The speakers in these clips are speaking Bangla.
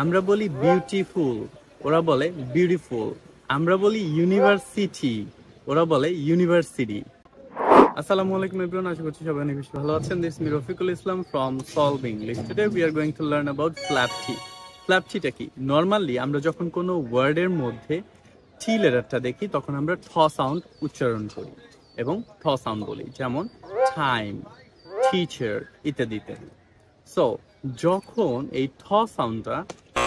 আমরা বলি বিউটিফুল, ওরা বলে বিউটিফুল। আমরা বলি ইউনিভার্সিটি, ওরা বলে ইউনিভার্সিটি। আসসালামু আলাইকুম এভরিওয়ান, আশা করছি সবাই অনেক বেশি ভালো আছেন। This me Rafiqul Islam from solve English. Today we are going to learn about flap T. ফ্ল্যাপটিটা কি? নর্মালি আমরা যখন কোনো ওয়ার্ডের মধ্যে টি লেটারটা দেখি তখন আমরা ঠ সাউন্ড উচ্চারণ করি এবং ঠ সাউন্ড বলি, যেমন টাইম, টিচার ইত্যাদি ইত্যাদি। সো যখন এই ঠ সাউন্ডটা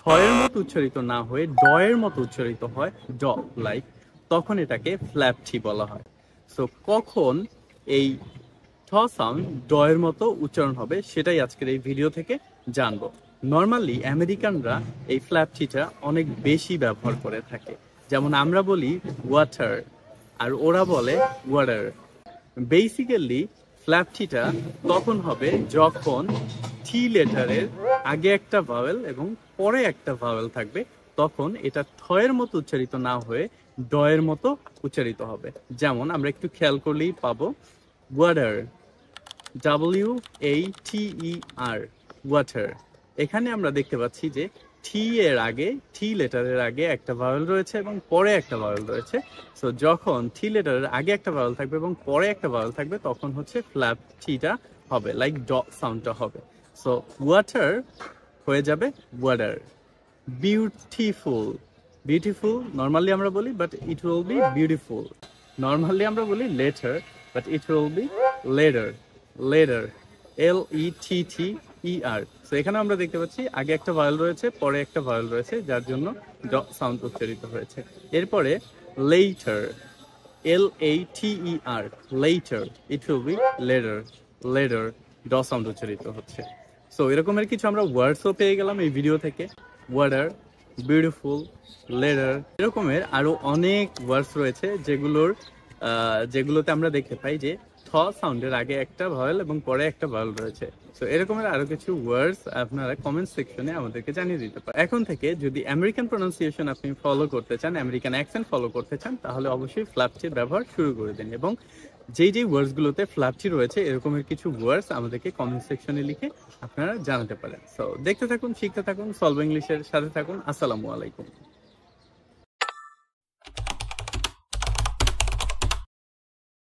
ঠয়ের মতো উচ্চারিত না হয়ে ডয়ের মতো উচ্চারিত হয়, ড লাইক, তখন এটাকে ফ্ল্যাপটি বলা হয়। সো কখন এই ঠ সাউন্ড ডয়ের মতো উচ্চারণ হবে সেটাই আজকের এই ভিডিও থেকে জানবো। নর্মালি আমেরিকানরা এই ফ্ল্যাপটিটা অনেক বেশি ব্যবহার করে থাকে, যেমন আমরা বলি ওয়াটার আর ওরা বলে ওয়াটার। বেসিক্যালি ফ্ল্যাপটিটা তখন হবে যখন টি লেটারের আগে একটা ভাওয়েল এবং পরে একটা ভাওয়েল থাকবে, তখন এটা ঠয়ের মতো উচ্চারিত না হয়ে ডয়ের মতো উচ্চারিত হবে। যেমন আমরা একটু খেয়াল করলেই পাবো ওয়াটার, WATER, ওয়াটার। এখানে আমরা দেখতে পাচ্ছি যে টি এর আগে, টি লেটারের আগে একটা ভাওয়েল রয়েছে এবং পরে একটা ভাওয়েল রয়েছে। সো যখন টি লেটারের আগে একটা ভাওয়েল থাকবে এবং পরে একটা ভাওয়েল থাকবে তখন হচ্ছে ফ্ল্যাপটিটা হবে, লাইক ড সাউন্ডটা হবে। সো ওয়াটার হয়ে যাবে ওয়াটার। বিউটিফুল, বিউটিফুল নর্মালি আমরা বলি, but it will be beautiful. Normally আমরা বলি letter, but it will be letter, letter, LETTER। So এখানে আমরা দেখতে পাচ্ছি আগে একটা ভাওয়েল রয়েছে, পরে একটা ভাওয়েল রয়েছে, যার জন্য ড সাউন্ড উচ্চারিত হয়েছে। এরপরে letter, LATER, letter, it will be letter, letter, ড সাউন্ড উচ্চারিত হচ্ছে। সো এরকমের কিছু আমরা ওয়ার্ডসও পেয়ে গেলাম এই ভিডিও থেকে। ওয়াটার, বিউটিফুল, লেটার, এরকমের আরো অনেক ওয়ার্ডস রয়েছে যেগুলোতে আমরা দেখতে পাই যে ঠ সাউন্ডের আগে একটা ভাওয়েল এবং পরে একটা ভাওয়েল রয়েছে। সো এরকমের আরো কিছু ওয়ার্ডস আপনারা কমেন্ট সেকশনে আমাদেরকে জানিয়ে দিতে পারেন। এখন থেকে যদি আমেরিকান প্রোনাউন্সিয়েশন আপনি ফলো করতে চান, আমেরিকান অ্যাকসেন্ট ফলো করতে চান, তাহলে অবশ্যই ফ্ল্যাপটির ব্যবহার শুরু করে দিন এবং যেই ওয়ার্ডসগুলোতে ফ্ল্যাপটি রয়েছে এরকমের কিছু ওয়ার্ডস আমাদেরকে কমেন্ট সেকশনে লিখে আপনারা জানাতে পারেন। সো দেখতে থাকুন, শিখতে থাকুন, সলভ ইংলিশের সাথে থাকুন। আসসালামু আলাইকুম।